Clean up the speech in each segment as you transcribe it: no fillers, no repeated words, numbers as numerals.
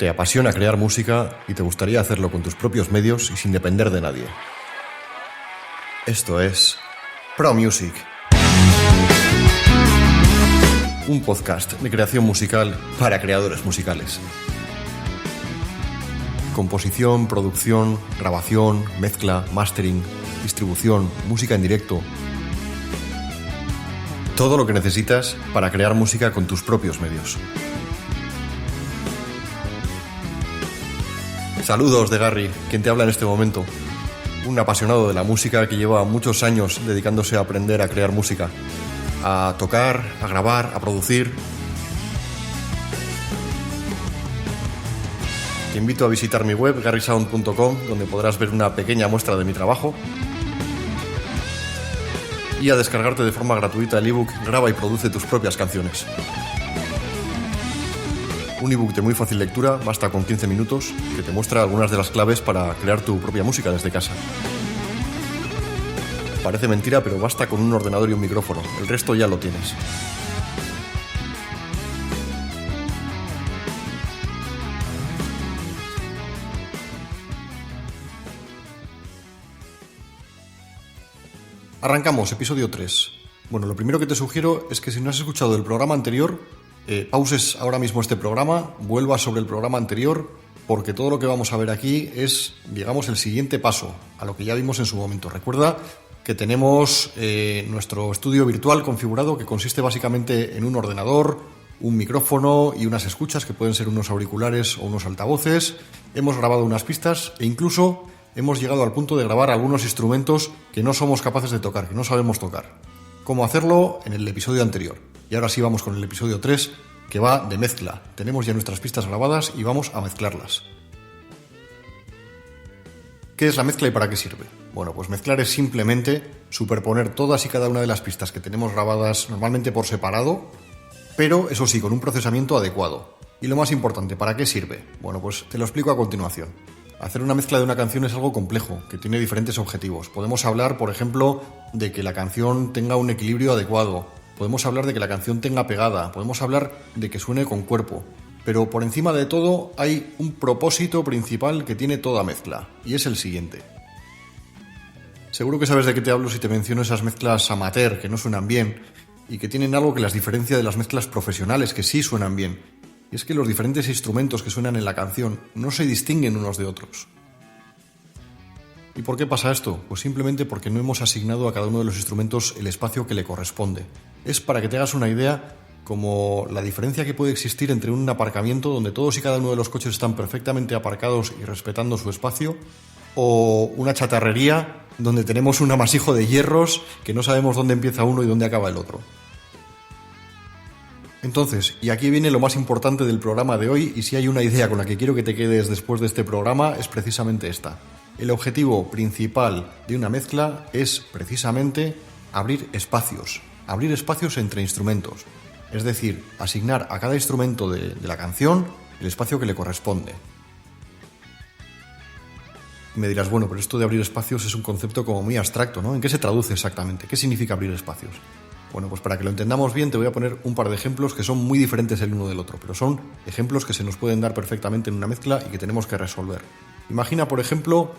Te apasiona crear música y te gustaría hacerlo con tus propios medios y sin depender de nadie. Esto es ProMusic, un podcast de creación musical para creadores musicales. Composición, producción, grabación, mezcla, mastering, distribución, música en directo. Todo lo que necesitas para crear música con tus propios medios. Saludos de Garry, quien te habla en este momento. Un apasionado de la música que lleva muchos años dedicándose a aprender a crear música, a tocar, a grabar, a producir. Te invito a visitar mi web, garrysound.com, donde podrás ver una pequeña muestra de mi trabajo, y a descargarte de forma gratuita el ebook Graba y produce tus propias canciones. Un ebook de muy fácil lectura, basta con 15 minutos, que te muestra algunas de las claves para crear tu propia música desde casa. Parece mentira, pero basta con un ordenador y un micrófono, el resto ya lo tienes. Arrancamos, episodio 3. Bueno, lo primero que te sugiero es que si no has escuchado el programa anterior, pauses ahora mismo este programa, vuelvas sobre el programa anterior, porque todo lo que vamos a ver aquí es, digamos, el siguiente paso a lo que ya vimos en su momento. Recuerda que tenemos nuestro estudio virtual configurado, que consiste básicamente en un ordenador, un micrófono y unas escuchas, que pueden ser unos auriculares o unos altavoces. Hemos grabado unas pistas e incluso hemos llegado al punto de grabar algunos instrumentos que no somos capaces de tocar, que no sabemos tocar. ¿Cómo hacerlo? En el episodio anterior. Y ahora sí vamos con el episodio 3, que va de mezcla. Tenemos ya nuestras pistas grabadas y vamos a mezclarlas. ¿Qué es la mezcla y para qué sirve? Bueno, pues mezclar es simplemente superponer todas y cada una de las pistas que tenemos grabadas normalmente por separado, pero eso sí, con un procesamiento adecuado. Y lo más importante, ¿para qué sirve? Bueno, pues te lo explico a continuación. Hacer una mezcla de una canción es algo complejo, que tiene diferentes objetivos. Podemos hablar, por ejemplo, de que la canción tenga un equilibrio adecuado. Podemos hablar de que la canción tenga pegada. Podemos hablar de que suene con cuerpo. Pero por encima de todo hay un propósito principal que tiene toda mezcla, y es el siguiente. Seguro que sabes de qué te hablo si te menciono esas mezclas amateur que no suenan bien y que tienen algo que las diferencia de las mezclas profesionales que sí suenan bien. Y es que los diferentes instrumentos que suenan en la canción no se distinguen unos de otros. ¿Y por qué pasa esto? Pues simplemente porque no hemos asignado a cada uno de los instrumentos el espacio que le corresponde. Es para que te hagas una idea como la diferencia que puede existir entre un aparcamiento donde todos y cada uno de los coches están perfectamente aparcados y respetando su espacio, o una chatarrería donde tenemos un amasijo de hierros que no sabemos dónde empieza uno y dónde acaba el otro. Entonces, y aquí viene lo más importante del programa de hoy, y si hay una idea con la que quiero que te quedes después de este programa, es precisamente esta. El objetivo principal de una mezcla es precisamente abrir espacios entre instrumentos. Es decir, asignar a cada instrumento de la canción el espacio que le corresponde. Y me dirás, bueno, pero esto de abrir espacios es un concepto como muy abstracto, ¿no? ¿En qué se traduce exactamente? ¿Qué significa abrir espacios? Bueno, pues para que lo entendamos bien te voy a poner un par de ejemplos que son muy diferentes el uno del otro, pero son ejemplos que se nos pueden dar perfectamente en una mezcla y que tenemos que resolver. Imagina, por ejemplo,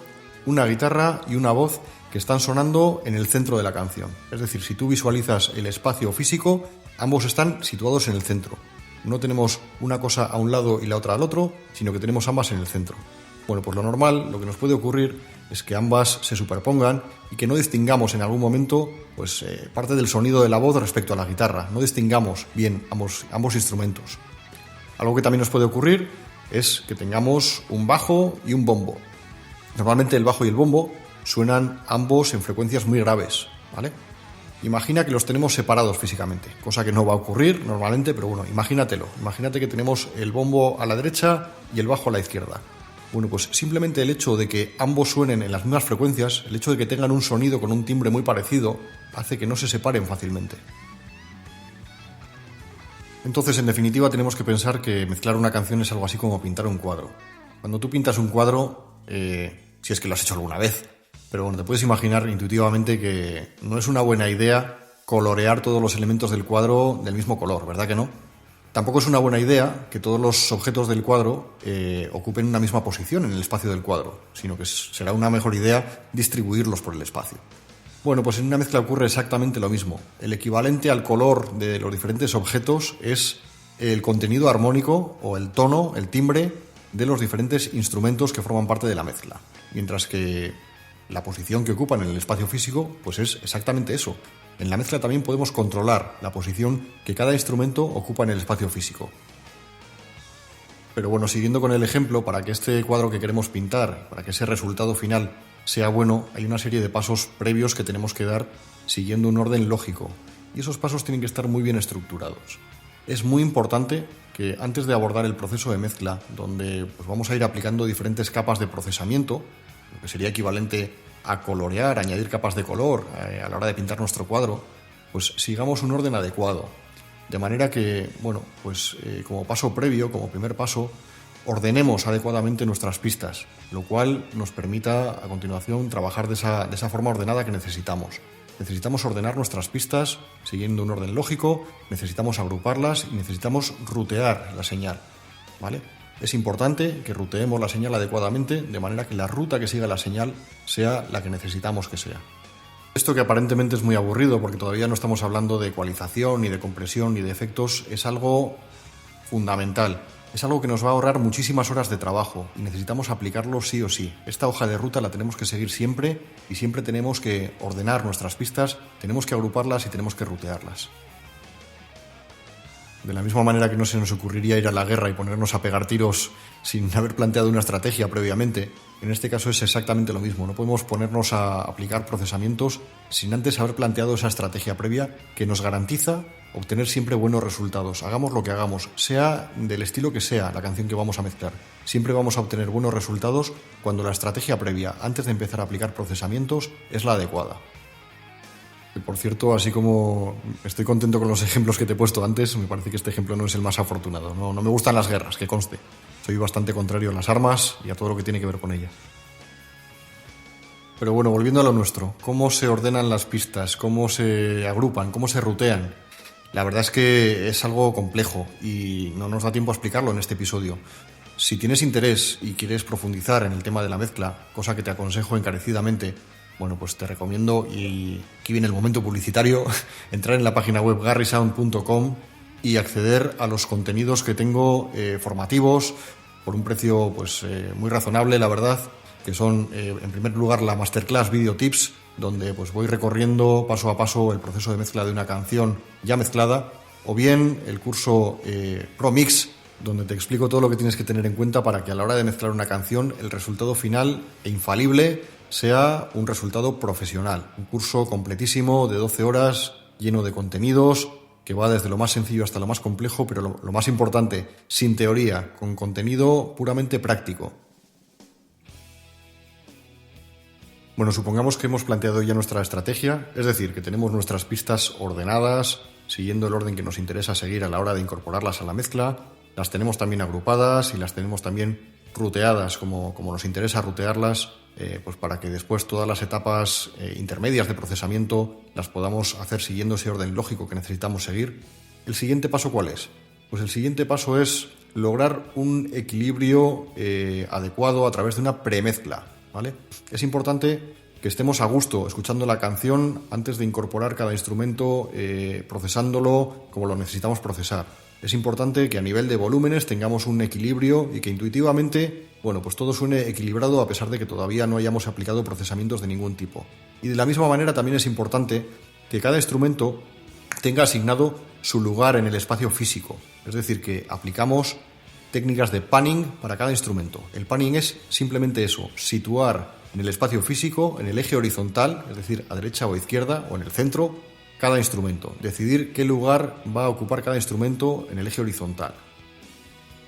una guitarra y una voz que están sonando en el centro de la canción. Es decir, si tú visualizas el espacio físico, ambos están situados en el centro. No tenemos una cosa a un lado y la otra al otro, sino que tenemos ambas en el centro. Bueno, pues lo normal, lo que nos puede ocurrir es que ambas se superpongan y que no distingamos en algún momento parte del sonido de la voz respecto a la guitarra. No distingamos bien ambos instrumentos. Algo que también nos puede ocurrir es que tengamos un bajo y un bombo. Normalmente el bajo y el bombo suenan ambos en frecuencias muy graves, ¿vale? Imagina que los tenemos separados físicamente, cosa que no va a ocurrir normalmente, pero bueno, imagínatelo. Imagínate que tenemos el bombo a la derecha y el bajo a la izquierda. Bueno, pues simplemente el hecho de que ambos suenen en las mismas frecuencias, el hecho de que tengan un sonido con un timbre muy parecido, hace que no se separen fácilmente. Entonces, en definitiva, tenemos que pensar que mezclar una canción es algo así como pintar un cuadro. Cuando tú pintas un cuadro, si es que lo has hecho alguna vez, pero bueno, te puedes imaginar intuitivamente que no es una buena idea colorear todos los elementos del cuadro del mismo color, ¿verdad que no? Tampoco es una buena idea que todos los objetos del cuadro ocupen una misma posición en el espacio del cuadro, sino que será una mejor idea distribuirlos por el espacio. Bueno, pues en una mezcla ocurre exactamente lo mismo. El equivalente al color de los diferentes objetos es el contenido armónico o el tono, el timbre de los diferentes instrumentos que forman parte de la mezcla. Mientras que la posición que ocupan en el espacio físico, pues es exactamente eso. En la mezcla también podemos controlar la posición que cada instrumento ocupa en el espacio físico. Pero bueno, siguiendo con el ejemplo, para que este cuadro que queremos pintar, para que ese resultado final sea bueno, hay una serie de pasos previos que tenemos que dar siguiendo un orden lógico. Y esos pasos tienen que estar muy bien estructurados. Es muy importante que antes de abordar el proceso de mezcla, donde pues vamos a ir aplicando diferentes capas de procesamiento, lo que sería equivalente a colorear, añadir capas de color a la hora de pintar nuestro cuadro, pues sigamos un orden adecuado. De manera que, bueno, pues como paso previo, como primer paso, ordenemos adecuadamente nuestras pistas, lo cual nos permita a continuación trabajar de esa forma ordenada que necesitamos. Necesitamos ordenar nuestras pistas siguiendo un orden lógico, necesitamos agruparlas y necesitamos rutear la señal, ¿vale? Es importante que ruteemos la señal adecuadamente, de manera que la ruta que siga la señal sea la que necesitamos que sea. Esto, que aparentemente es muy aburrido porque todavía no estamos hablando de ecualización, ni de compresión, ni de efectos, es algo fundamental. Es algo que nos va a ahorrar muchísimas horas de trabajo y necesitamos aplicarlo sí o sí. Esta hoja de ruta la tenemos que seguir siempre y siempre tenemos que ordenar nuestras pistas, tenemos que agruparlas y tenemos que rutearlas. De la misma manera que no se nos ocurriría ir a la guerra y ponernos a pegar tiros sin haber planteado una estrategia previamente, en este caso es exactamente lo mismo. No podemos ponernos a aplicar procesamientos sin antes haber planteado esa estrategia previa que nos garantiza obtener siempre buenos resultados. Hagamos lo que hagamos, sea del estilo que sea la canción que vamos a mezclar. Siempre vamos a obtener buenos resultados cuando la estrategia previa, antes de empezar a aplicar procesamientos, es la adecuada. Que, por cierto, así como estoy contento con los ejemplos que te he puesto antes, me parece que este ejemplo no es el más afortunado. No me gustan las guerras, que conste. Soy bastante contrario a las armas y a todo lo que tiene que ver con ellas. Pero bueno, volviendo a lo nuestro, ¿cómo se ordenan las pistas? ¿Cómo se agrupan? ¿Cómo se rutean? La verdad es que es algo complejo y no nos da tiempo a explicarlo en este episodio. Si tienes interés y quieres profundizar en el tema de la mezcla, cosa que te aconsejo encarecidamente, bueno, pues te recomiendo, y aquí viene el momento publicitario, entrar en la página web garrysound.com y acceder a los contenidos que tengo formativos por un precio pues muy razonable, la verdad, que son en primer lugar la Masterclass Video Tips, donde pues voy recorriendo paso a paso el proceso de mezcla de una canción ya mezclada, o bien el curso Pro Mix, donde te explico todo lo que tienes que tener en cuenta para que a la hora de mezclar una canción el resultado final e infalible sea un resultado profesional. Un curso completísimo de 12 horas, lleno de contenidos, que va desde lo más sencillo hasta lo más complejo, pero lo más importante, sin teoría, con contenido puramente práctico. Bueno, supongamos que hemos planteado ya nuestra estrategia, es decir, que tenemos nuestras pistas ordenadas, siguiendo el orden que nos interesa seguir a la hora de incorporarlas a la mezcla, las tenemos también agrupadas y las tenemos también ruteadas, como nos interesa rutearlas, pues para que después todas las etapas intermedias de procesamiento las podamos hacer siguiendo ese orden lógico que necesitamos seguir. ¿El siguiente paso cuál es? Pues el siguiente paso es lograr un equilibrio adecuado a través de una premezcla, ¿vale? Es importante que estemos a gusto escuchando la canción antes de incorporar cada instrumento, procesándolo como lo necesitamos procesar. Es importante que a nivel de volúmenes tengamos un equilibrio y que intuitivamente, bueno, pues todo suene equilibrado a pesar de que todavía no hayamos aplicado procesamientos de ningún tipo. Y de la misma manera también es importante que cada instrumento tenga asignado su lugar en el espacio físico. Es decir, que aplicamos técnicas de panning para cada instrumento. El panning es simplemente eso, situar en el espacio físico, en el eje horizontal, es decir, a derecha o a izquierda o en el centro, cada instrumento. Decidir qué lugar va a ocupar cada instrumento en el eje horizontal.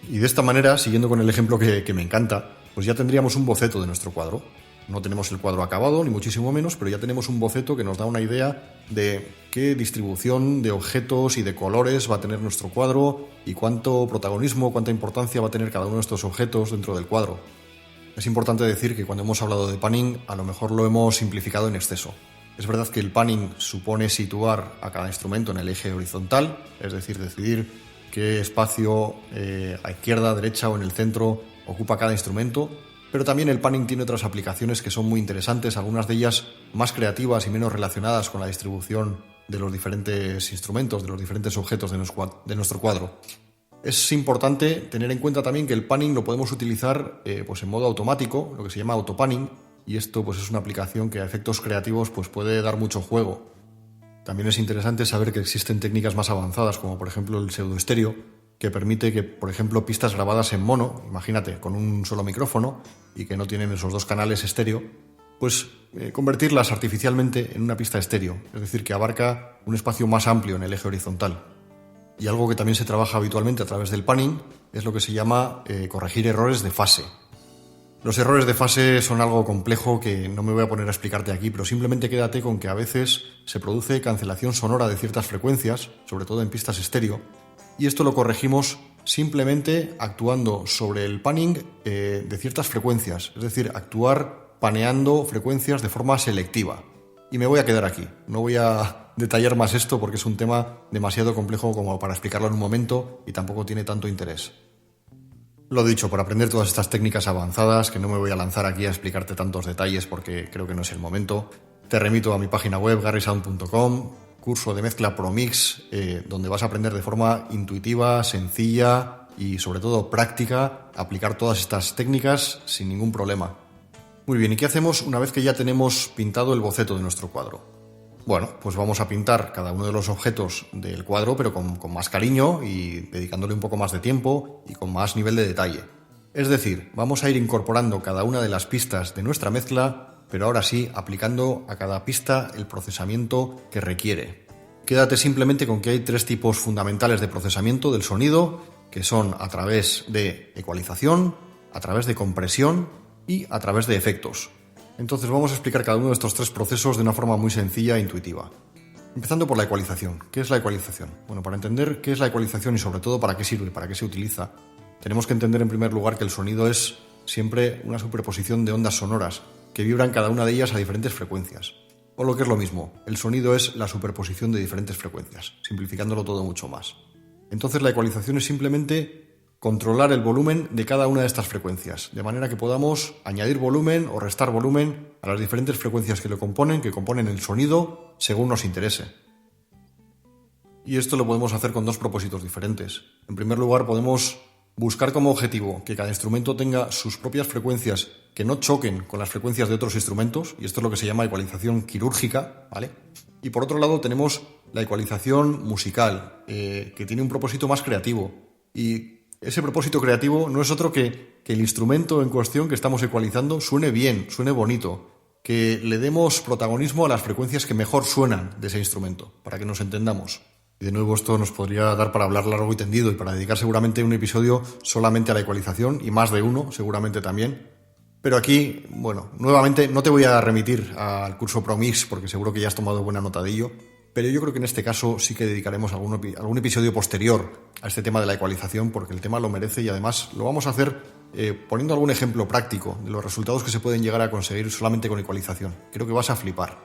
Y de esta manera, siguiendo con el ejemplo que me encanta, pues ya tendríamos un boceto de nuestro cuadro. No tenemos el cuadro acabado, ni muchísimo menos, pero ya tenemos un boceto que nos da una idea de qué distribución de objetos y de colores va a tener nuestro cuadro y cuánto protagonismo, cuánta importancia va a tener cada uno de estos objetos dentro del cuadro. Es importante decir que cuando hemos hablado de panning, a lo mejor lo hemos simplificado en exceso. Es verdad que el panning supone situar a cada instrumento en el eje horizontal, es decir, decidir qué espacio a izquierda, derecha o en el centro ocupa cada instrumento, pero también el panning tiene otras aplicaciones que son muy interesantes, algunas de ellas más creativas y menos relacionadas con la distribución de los diferentes instrumentos, de los diferentes objetos de nuestro cuadro. Es importante tener en cuenta también que el panning lo podemos utilizar pues en modo automático, lo que se llama autopanning, y esto pues es una aplicación que a efectos creativos pues puede dar mucho juego. También es interesante saber que existen técnicas más avanzadas, como por ejemplo el pseudoestéreo, que permite que, por ejemplo, pistas grabadas en mono, imagínate, con un solo micrófono y que no tienen esos dos canales estéreo, pues convertirlas artificialmente en una pista estéreo, es decir, que abarca un espacio más amplio en el eje horizontal. Y algo que también se trabaja habitualmente a través del panning es lo que se llama corregir errores de fase. Los errores de fase son algo complejo que no me voy a poner a explicarte aquí, pero simplemente quédate con que a veces se produce cancelación sonora de ciertas frecuencias, sobre todo en pistas estéreo, y esto lo corregimos simplemente actuando sobre el panning de ciertas frecuencias, es decir, actuar paneando frecuencias de forma selectiva. Y me voy a quedar aquí, no voy a detallar más esto porque es un tema demasiado complejo como para explicarlo en un momento y tampoco tiene tanto interés. Lo dicho, por aprender todas estas técnicas avanzadas, que no me voy a lanzar aquí a explicarte tantos detalles porque creo que no es el momento, te remito a mi página web garrysound.com, curso de mezcla ProMix, donde vas a aprender de forma intuitiva, sencilla y sobre todo práctica a aplicar todas estas técnicas sin ningún problema. Muy bien, ¿y qué hacemos una vez que ya tenemos pintado el boceto de nuestro cuadro? Bueno, pues vamos a pintar cada uno de los objetos del cuadro, pero con más cariño y dedicándole un poco más de tiempo y con más nivel de detalle. Es decir, vamos a ir incorporando cada una de las pistas de nuestra mezcla, pero ahora sí, aplicando a cada pista el procesamiento que requiere. Quédate simplemente con que hay tres tipos fundamentales de procesamiento del sonido, que son a través de ecualización, a través de compresión y a través de efectos. Entonces vamos a explicar cada uno de estos tres procesos de una forma muy sencilla e intuitiva. Empezando por la ecualización. ¿Qué es la ecualización? Bueno, para entender qué es la ecualización y sobre todo para qué sirve, para qué se utiliza, tenemos que entender en primer lugar que el sonido es siempre una superposición de ondas sonoras que vibran cada una de ellas a diferentes frecuencias. O lo que es lo mismo, el sonido es la superposición de diferentes frecuencias, simplificándolo todo mucho más. Entonces la ecualización es simplemente controlar el volumen de cada una de estas frecuencias, de manera que podamos añadir volumen o restar volumen a las diferentes frecuencias que componen el sonido, según nos interese. Y esto lo podemos hacer con dos propósitos diferentes. En primer lugar, podemos buscar como objetivo que cada instrumento tenga sus propias frecuencias que no choquen con las frecuencias de otros instrumentos, y esto es lo que se llama ecualización quirúrgica, ¿vale? Y por otro lado tenemos la ecualización musical, que tiene un propósito más creativo, y ese propósito creativo no es otro que el instrumento en cuestión que estamos ecualizando suene bien, suene bonito, que le demos protagonismo a las frecuencias que mejor suenan de ese instrumento, para que nos entendamos. Y de nuevo esto nos podría dar para hablar largo y tendido y para dedicar seguramente un episodio solamente a la ecualización y más de uno seguramente también. Pero aquí, bueno, nuevamente no te voy a remitir al curso ProMix porque seguro que ya has tomado buena nota de ello, pero yo creo que en este caso sí que dedicaremos algún episodio posterior a este tema de la ecualización porque el tema lo merece y además lo vamos a hacer poniendo algún ejemplo práctico de los resultados que se pueden llegar a conseguir solamente con ecualización. Creo que vas a flipar.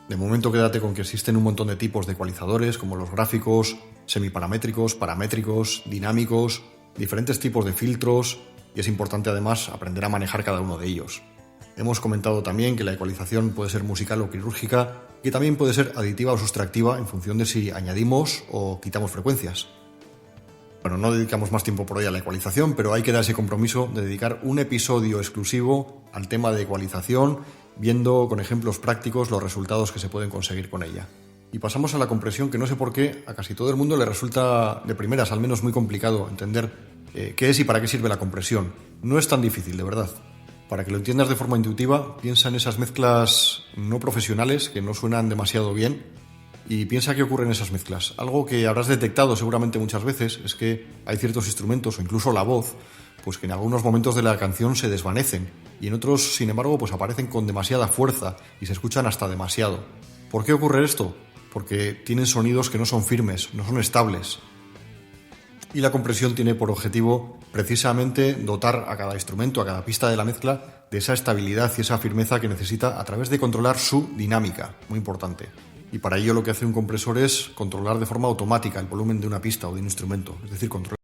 De momento quédate con que existen un montón de tipos de ecualizadores como los gráficos, semiparamétricos, paramétricos, dinámicos, diferentes tipos de filtros y es importante además aprender a manejar cada uno de ellos. Hemos comentado también que la ecualización puede ser musical o quirúrgica, que también puede ser aditiva o sustractiva en función de si añadimos o quitamos frecuencias. Bueno, no dedicamos más tiempo por hoy a la ecualización, pero hay que dar ese compromiso de dedicar un episodio exclusivo al tema de ecualización, viendo con ejemplos prácticos los resultados que se pueden conseguir con ella. Y pasamos a la compresión, que no sé por qué a casi todo el mundo le resulta de primeras, al menos muy complicado entender qué es y para qué sirve la compresión. No es tan difícil, de verdad. Para que lo entiendas de forma intuitiva, piensa en esas mezclas no profesionales que no suenan demasiado bien y piensa qué ocurre en esas mezclas. Algo que habrás detectado seguramente muchas veces es que hay ciertos instrumentos o incluso la voz, pues que en algunos momentos de la canción se desvanecen y en otros, sin embargo, pues aparecen con demasiada fuerza y se escuchan hasta demasiado. ¿Por qué ocurre esto? Porque tienen sonidos que no son firmes, no son estables. Y la compresión tiene por objetivo precisamente dotar a cada instrumento, a cada pista de la mezcla, de esa estabilidad y esa firmeza que necesita a través de controlar su dinámica, muy importante. Y para ello lo que hace un compresor es controlar de forma automática el volumen de una pista o de un instrumento, es decir, controlar